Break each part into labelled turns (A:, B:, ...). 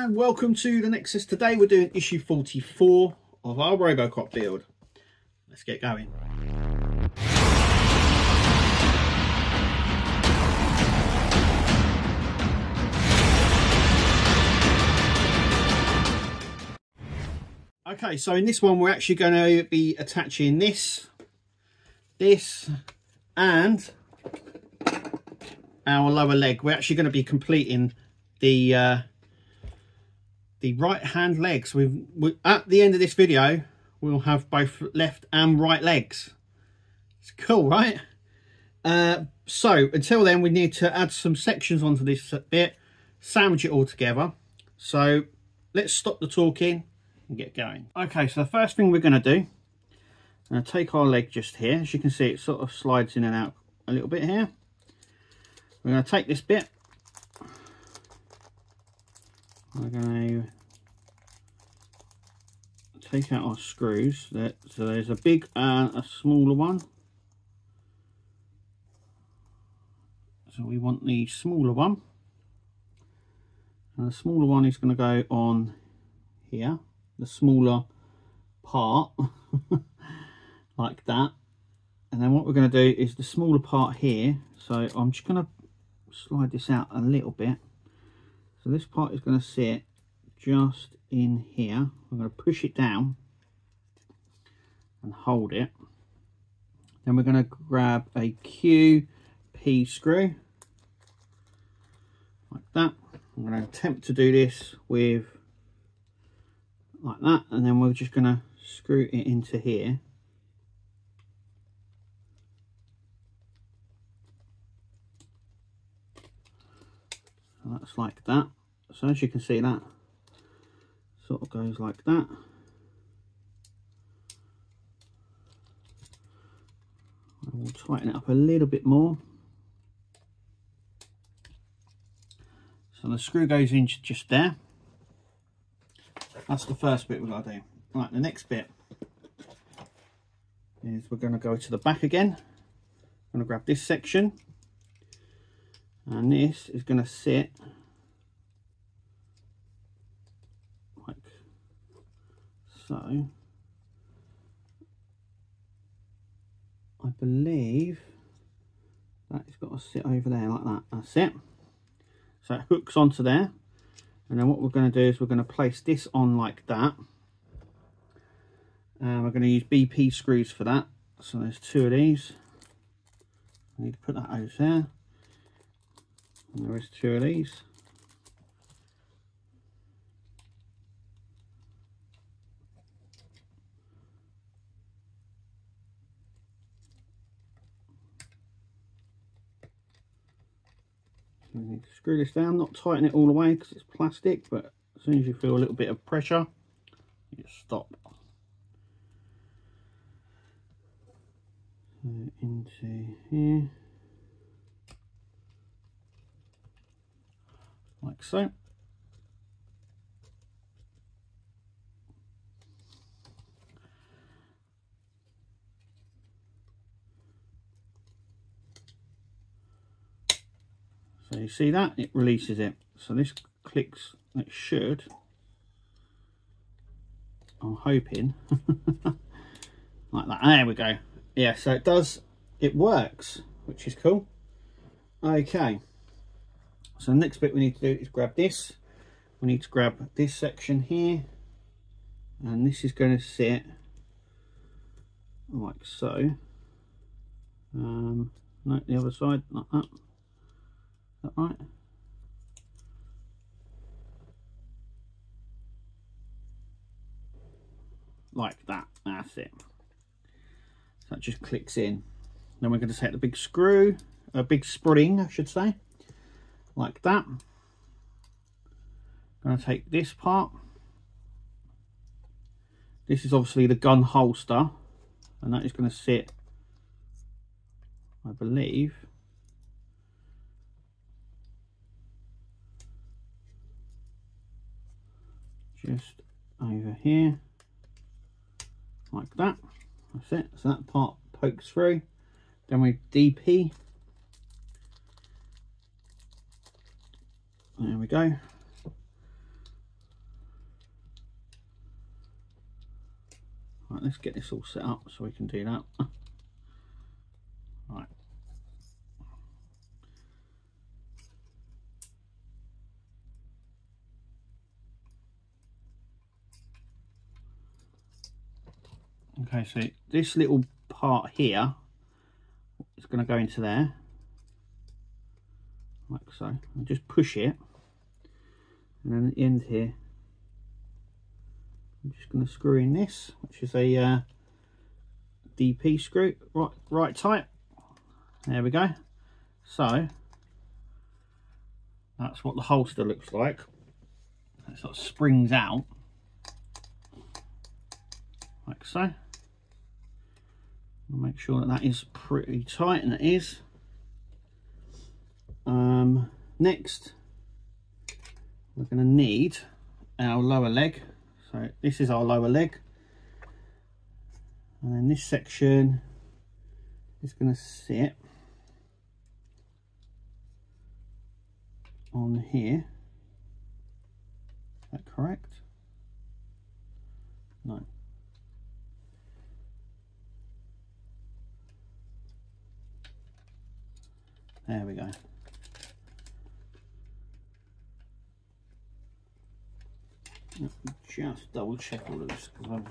A: and welcome to the Nexus. Today we're doing issue 44 of our RoboCop build. Let's get going. Okay, so in this one we're actually going to be attaching this and our lower leg. We're actually going to be completing the right hand legs. We at the end of this video we'll have both left and right legs. It's cool, right? So until then we need to add some sections onto this bit, sandwich it all together. So let's stop the talking and get going. Okay, so the first thing we're going to do, I'm going to take our leg just here. As you can see, it sort of slides in and out a little bit here. We're going to take this bit, we're going to take out our screws. So there's a big and a smaller one. So we want the smaller one, and the smaller one is going to go on here, the smaller part like that. And then what we're going to do is the smaller part here. So I'm just going to slide this out a little bit. So this part is going to sit just in here. I'm going to push it down and hold it. Then we're going to grab a QP screw like that. I'm going to attempt to do this with like that, and then we're just going to screw it into here. So that's like that. So as you can see, that sort of goes like that. I will tighten it up a little bit more. So the screw goes in just there. That's the first bit we've got to do. Right, the next bit is we're going to go to the back again. I'm going to grab this section, and this is going to sit like so. I believe that it's got to sit over there like that. That's it. So it hooks onto there. And then what we're going to do is we're going to place this on like that. And we're going to use BP screws for that. So there's two of these. I need to put that over there. And there is two of these. So we need to screw this down, not tighten it all the way because it's plastic, but as soon as you feel a little bit of pressure, you just stop. So into here, like so. So you see that? It releases it. So this clicks, it should. I'm hoping. Like that. There we go. Yeah, so it does, it works, which is cool. Okay. So the next bit we need to do is grab this. We need to grab this section here. And this is going to sit like so. No, the other side, like that. Is that right? Like that. That's it. So that just clicks in. Then we're going to take the big screw, a big spring, I should say, like that. I'm going to take this part. This is obviously the gun holster, and that is going to sit, I believe, just over here like that. That's it. So that part pokes through. Then we DP. There we go. let's get this all set up so we can do that. Right. Okay, so this little part here is going to go into there, like so. I'll just push it, and then at the end here, I'm just going to screw in this, which is a DP screw, right type. There we go. So that's what the holster looks like. It sort of springs out, like so. I'll make sure that that is pretty tight, and it is. Next, we're going to need our lower leg. So this is our lower leg, and then this section is going to sit on here. Is that correct? No. There we go. Let me just double check all of this, because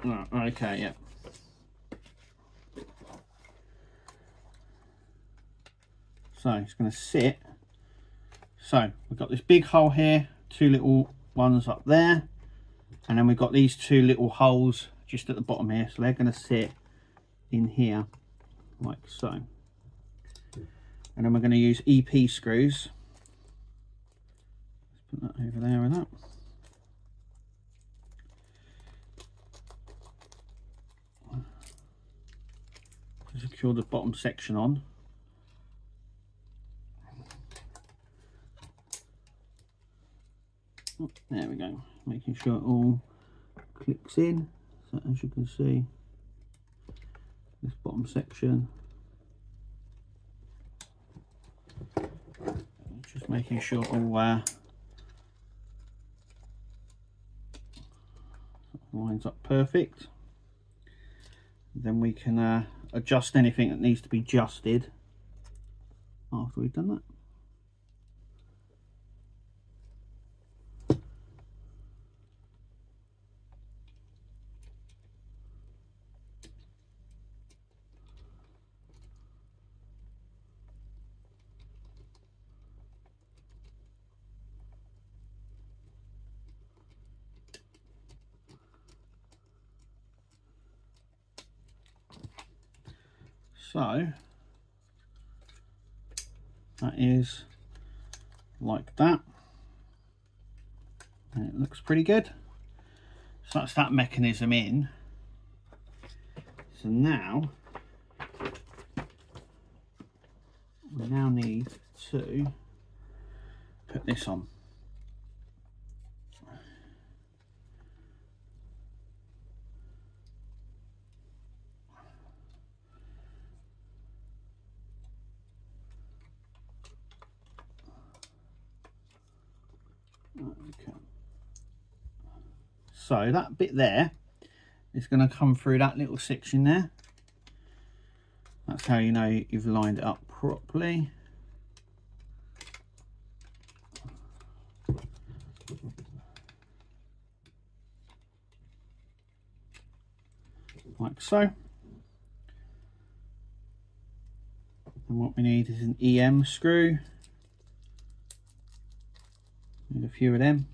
A: I'm... Oh, okay, yeah. So it's going to sit. So we've got this big hole here, two little ones up there, and then we've got these two little holes just at the bottom here. So they're going to sit in here, like so. And then we're going to use EP screws. Let's put that over there with that. To secure the bottom section on. Oh, there we go. Making sure it all clicks in. So as you can see, this bottom section, just making sure all lines up perfect. Then we can adjust anything that needs to be adjusted after we've done that. So that is like that, and it looks pretty good. So that's that mechanism in. So now we need to put this on. Okay. So that bit there is going to come through that little section there. That's how you know you've lined it up properly. Like so. And what we need is an EM screw. Need a few of them.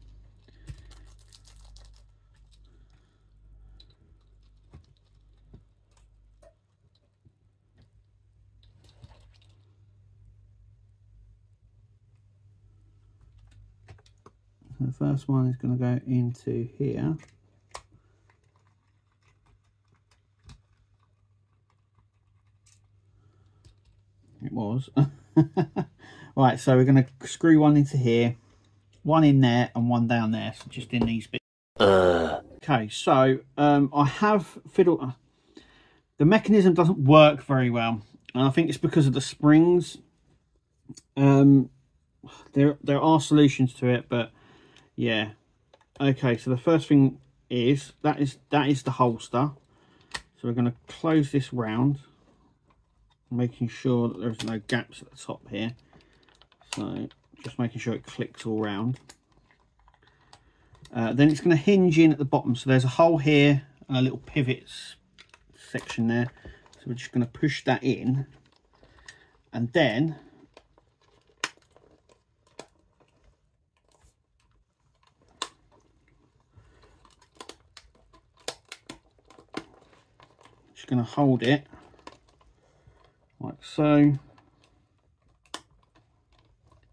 A: So the first one is going to go into here. It was. Right, so we're going to screw one into here, one in there and one down there, so just in these bits. Okay, so I have fiddled. The mechanism doesn't work very well, and I think it's because of the springs. There are solutions to it, but yeah, Okay, so the first thing is that is the holster. So we're going to close this round, making sure that there's no gaps at the top here. So just making sure it clicks all round. Then it's going to hinge in at the bottom. So there's a hole here and a little pivots section there. So we're just going to push that in, and then just going to hold it like so.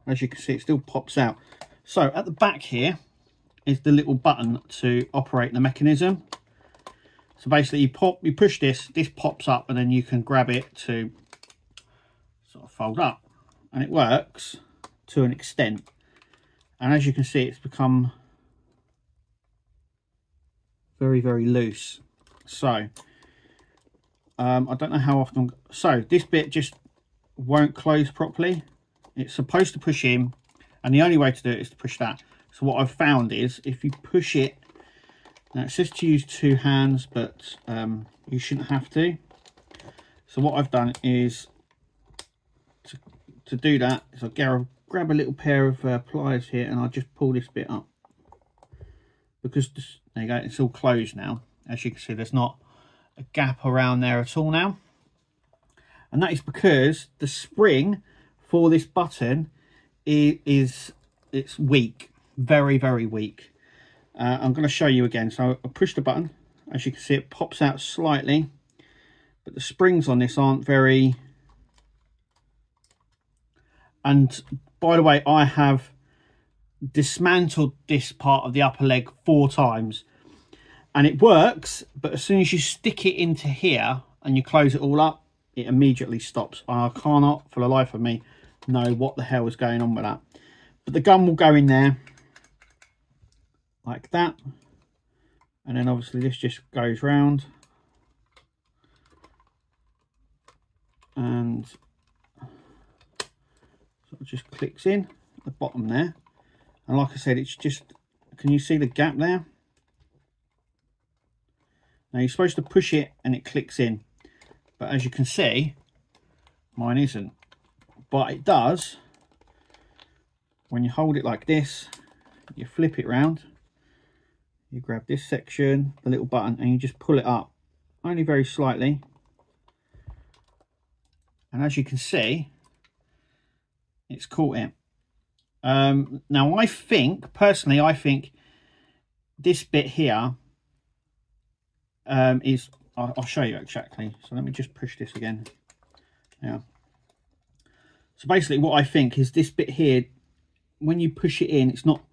A: As you can see, it still pops out. So at the back here is the little button to operate the mechanism. So basically you push this pops up, and then you can grab it to sort of fold up, and it works to an extent. And as you can see, it's become very, very loose. So I don't know how often. So this bit just won't close properly. It's supposed to push in, and the only way to do it is to push that. So what I've found is if you push it, now it says to use 2 hands, but you shouldn't have to. So what I've done is to do that is I grab a little pair of pliers here, and I'll just pull this bit up, because this, there you go, it's all closed now. As you can see, there's not a gap around there at all now, and that is because the spring for this button it's weak, very, very weak. I'm going to show you again. So I push the button, as you can see it pops out slightly, but the springs on this aren't very. And by the way, I have dismantled this part of the upper leg 4 times, and it works, but as soon as you stick it into here and you close it all up, it immediately stops. I cannot for the life of me know what the hell is going on with that. But the gun will go in there like that, and then obviously this just goes round, and so it just clicks in at the bottom there. And like I said, it's just, can you see the gap there? Now you're supposed to push it and it clicks in, but as you can see, mine isn't. But it does when you hold it like this, you flip it round, you grab this section, the little button, and you just pull it up, only very slightly. And as you can see, it's caught it. Now I think, personally, I think this bit here is, I'll show you exactly. So let me just push this again. Yeah. So basically what I think is this bit here, when you push it in, it's not,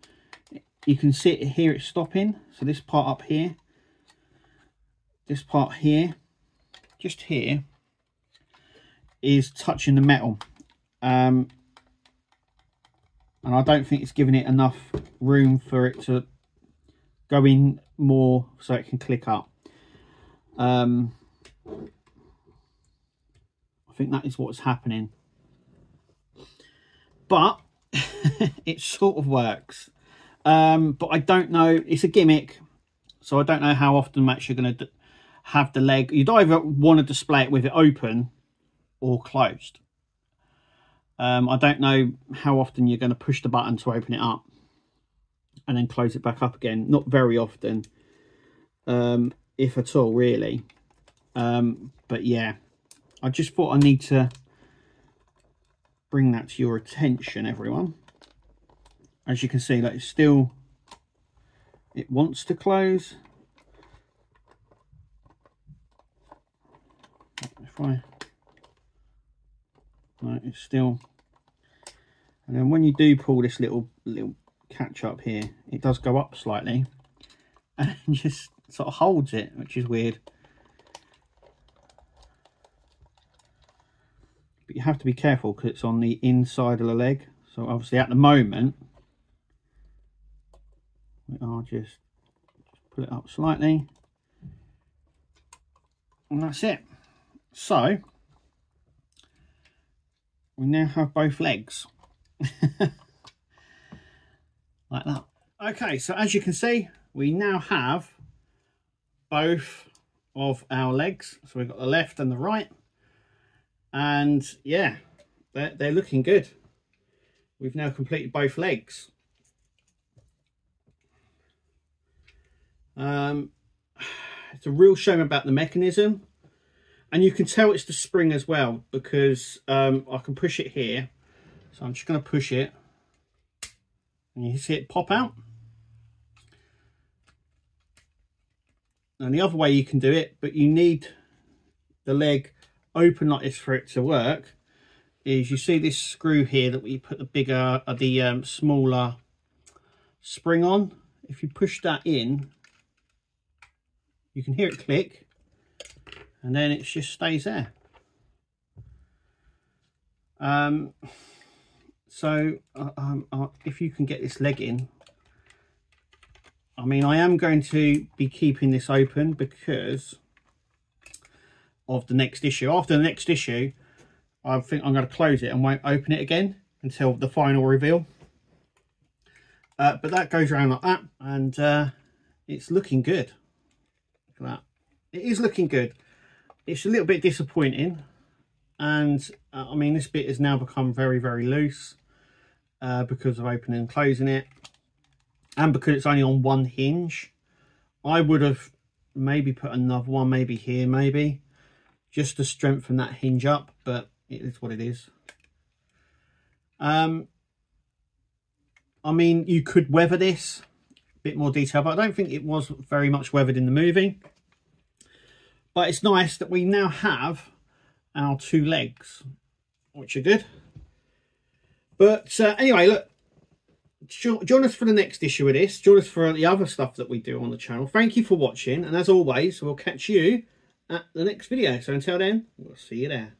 A: you can see it here, it's stopping. So this part up here, this part here, just here, is touching the metal. And I don't think it's giving it enough room for it to go in more so it can click up. I think that is what's happening. But it sort of works. But I don't know, it's a gimmick, so I don't know how often I'm actually going to have the leg. You'd either want to display it with it open or closed. I don't know how often you're going to push the button to open it up and then close it back up again. Not very often, if at all, really. But yeah, I just thought I need to bring that to your attention, everyone. As you can see, that it's still, it wants to close. If I, no, it's still. And then when you do pull this little catch up here, it does go up slightly and just sort of holds it, which is weird. But you have to be careful because it's on the inside of the leg. So obviously at the moment, I'll just pull it up slightly, and that's it. So we now have both legs like that. Okay, so as you can see, we now have both of our legs. So we've got the left and the right. And yeah, they're looking good. We've now completed both legs. It's a real shame about the mechanism. And you can tell it's the spring as well, because I can push it here. So I'm just going to push it. And you see it pop out. And the other way you can do it, but you need the leg open like this for it to work, is you see this screw here that we put the bigger, smaller spring on. If you push that in, you can hear it click, and then it just stays there. If you can get this leg in, I mean, I am going to be keeping this open because of the next issue. After the next issue, I think I'm going to close it and won't open it again until the final reveal. But that goes around like that, and it's looking good. Look at that. It is looking good. It's a little bit disappointing, and I mean, this bit has now become very, very loose because of opening and closing it, and because it's only on one hinge. I would have maybe put another one, maybe here, maybe, just to strengthen that hinge up, but it is what it is. I mean, you could weather this a bit more detail, but I don't think it was very much weathered in the movie. But it's nice that we now have our two legs, which are good. But anyway, look, join us for the next issue of this. Join us for the other stuff that we do on the channel. Thank you for watching, and as always, we'll catch you at the next video. So until then, we'll see you there.